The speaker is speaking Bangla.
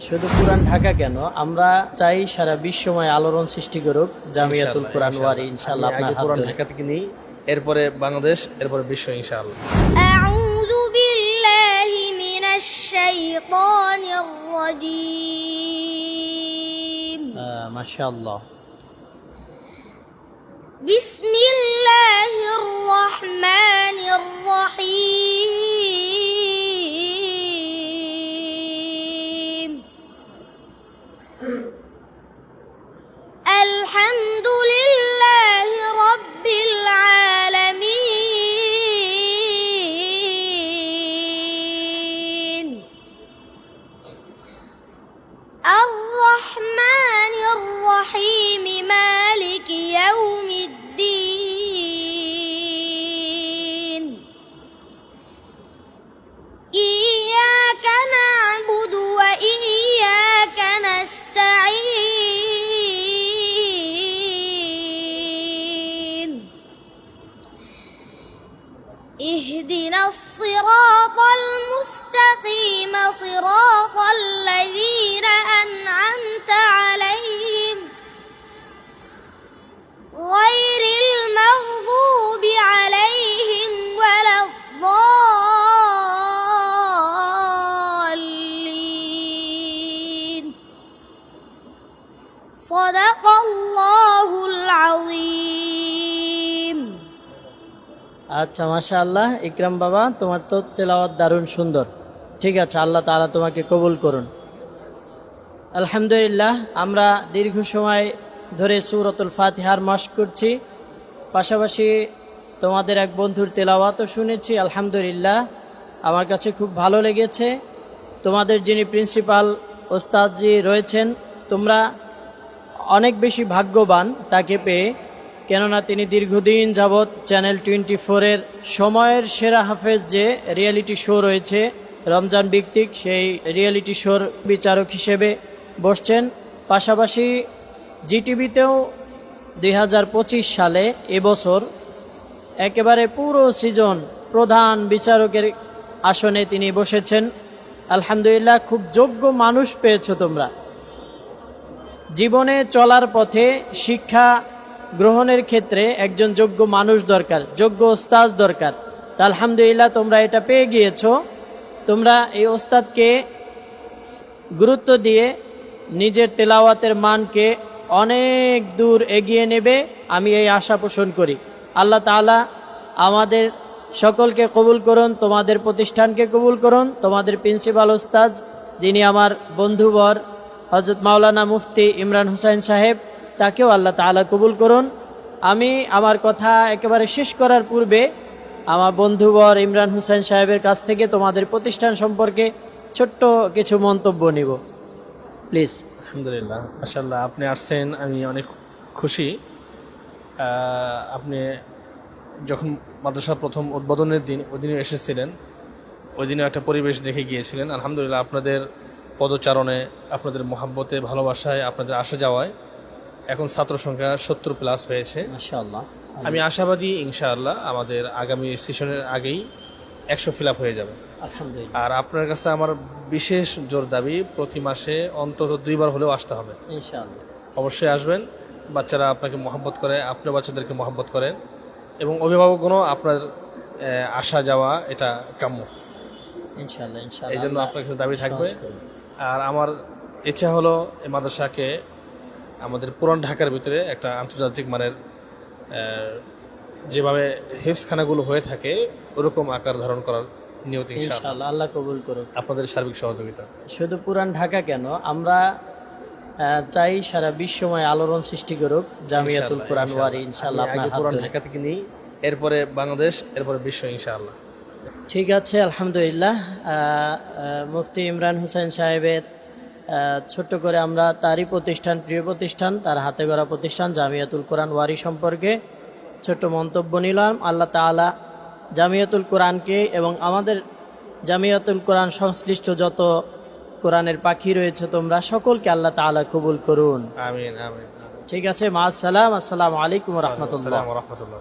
শুধু পুরান ঢাকা কেন, আমরা চাই সারা বিশ্বময় আলোড়ন সৃষ্টি করুক জামিয়াতুল কোরআন ওয়ারি। ইনশাআল্লাহ আপনার হাত পুরান ধরে। ঢাকা থেকে নিই, এরপরে বাংলাদেশ, এরপরে বিশ্ব ইনশাআল্লাহ। أعوذ بالله من الشيطان الرجيم. মাশাআল্লাহ। بسم الله الرحمن الرحيم. الحمد لله رب العالمين. الرحمن الرحيم مالك يوم الدين. إياك نعبد وإياك نستعين. اهدنا الصراط المستقيم صراط الذين أنعمت عليهم غير المغضوب عليهم ولا الضالين. صدق الله العظيم. আচ্ছা, মাশাআল্লাহ। ইকরাম বাবা, তোমার তো তেলাওয়াত দারুণ সুন্দর। ঠিক আছে, আল্লাহ তাআলা তোমাকে কবুল করুন। আলহামদুলিল্লাহ, আমরা দীর্ঘ সময় ধরে সূরাতুল ফাতিহার মশক করছি, পাশাপাশি তোমাদের এক বন্ধুর তেলাওয়াতও শুনেছি। আলহামদুলিল্লাহ, আমার কাছে খুব ভালো লেগেছে। তোমাদের যিনি প্রিন্সিপাল ওস্তাদজি রয়েছেন, তোমরা অনেক বেশি ভাগ্যবান তাকে পেয়ে, কেননা তিনি দীর্ঘদিন যাবৎ চ্যানেল 24-এর সময়ের সেরা হাফেজ যে রিয়েলিটি শো রয়েছে রমজান ভিত্তিক, সেই রিয়েলিটি শোর বিচারক হিসেবে বসছেন। পাশাপাশি জিটিভিতেও 2025 সালে এবছর একেবারে পুরো সিজন প্রধান বিচারকের আসনে তিনি বসেছেন। আলহামদুলিল্লাহ, খুব যোগ্য মানুষ পেয়েছো তোমরা। জীবনে চলার পথে শিক্ষা গ্রহণের ক্ষেত্রে একজন যোগ্য মানুষ দরকার, যোগ্য ওস্তাদ দরকার। তা আলহামদুলিল্লাহ, তোমরা এটা পেয়ে গিয়েছো। তোমরা এই ওস্তাদকে গুরুত্ব দিয়ে নিজের তেলাওয়াতের মানকে অনেক দূর এগিয়ে নেবে, আমি এই আশা পোষণ করি। আল্লাহ তাআলা আমাদের সকলকে কবুল করুন, তোমাদের প্রতিষ্ঠানকে কবুল করুন। তোমাদের প্রিন্সিপাল ওস্তাদ, যিনি আমার বন্ধুবর হযরত মাওলানা মুফতি ইমরান হুসাইন সাহেব, তাকেও আল্লাহ তাআলা কবুল করুন। আমি আমার কথা একেবারে শেষ করার পূর্বে আমার বন্ধুবর ইমরান হুসাইন সাহেবের কাছ থেকে তোমাদের প্রতিষ্ঠান সম্পর্কে ছোট্ট কিছু মন্তব্য নিব, প্লিজ। আলহামদুলিল্লাহ, মাশাআল্লাহ, আপনি আসছেন, আমি অনেক খুশি। আপনি যখন মাদ্রাসা প্রথম উদ্বোধনের দিন, ওই দিনও এসেছিলেন, ওই দিনও একটা পরিবেশ দেখে গিয়েছিলেন। আলহামদুলিল্লাহ, আপনাদের পদচারণে, আপনাদের মহাব্বতে, ভালোবাসায়, আপনাদের আসা যাওয়ায় এখন ছাত্র সংখ্যা 70+ হয়েছে। মাশাআল্লাহ, আমি আশাবাদী ইনশাআল্লাহ আমাদের আগামী সেশনের আগেই 100 ফিল আপ হয়ে যাবে। আলহামদুলিল্লাহ। আর আপনার কাছে আমার বিশেষ জোর দাবি, প্রতি মাসে অন্তত 2 বার হলেও আসতে হবে। ইনশাআল্লাহ অবশ্যই আসবেন। বাচ্চারা আপনাকে মহব্বত করে, আপনিও বাচ্চাদেরকে মহব্বত করেন, এবং অভিভাবকগণও আপনার আসা যাওয়া এটা কাম্য। ইনশাআল্লাহ ইনশাআল্লাহ, এই জন্য আপনার কাছে দাবি থাকবে। সহজ করুন। আর আমার ইচ্ছা হলো এই মাদ্রাসাকে আমাদের পুরান ঢাকার ভিতরে একটা আন্তর্জাতিক মানের যেভাবে হিফজখানাগুলো হয়ে থাকে ওরকম আকার ধারণ করার নিয়ত ইনশাআল্লাহ। আল্লাহ কবুল করুন আপনাদের সার্বিক সহযোগিতা। শুধু পুরান ঢাকা কেন, আমরা চাই সারা বিশ্বময় আলোড়ন সৃষ্টি করুক জামিয়াতুল কোরআন ওয়ারি। ইনশাআল্লাহ আপনার হাত পুরান ধরে। ঢাকা থেকে নিই, এরপরে বাংলাদেশ, এরপরে বিশ্ব ইনশাআল্লাহ। ঠিক আছে, আলহামদুলিল্লাহ। মুফতি ইমরান হুসাইন সাহেবের ছোট্ট করে আমরা তারই প্রতিষ্ঠান, প্রিয় প্রতিষ্ঠান, তার হাতে গড়া প্রতিষ্ঠান জামিয়াতুল কোরআন ওয়ারি সম্পর্কে ছোট্ট মন্তব্য নিলাম। আল্লাহ তাআলা জামিয়াতুল কোরআনকে এবং আমাদের জামিয়াতুল কোরআন সংশ্লিষ্ট যত কোরআনের পাখি রয়েছে তোমরা সকলকে আল্লাহ তাআলা কবুল করুন। আমিন আমিন। ঠিক আছে, মা আসসালাম, আসসালামু আলাইকুম ওয়া রাহমাতুল্লাহ। আসসালামু আলাইকুম ওয়া রাহমাতুল্লাহ।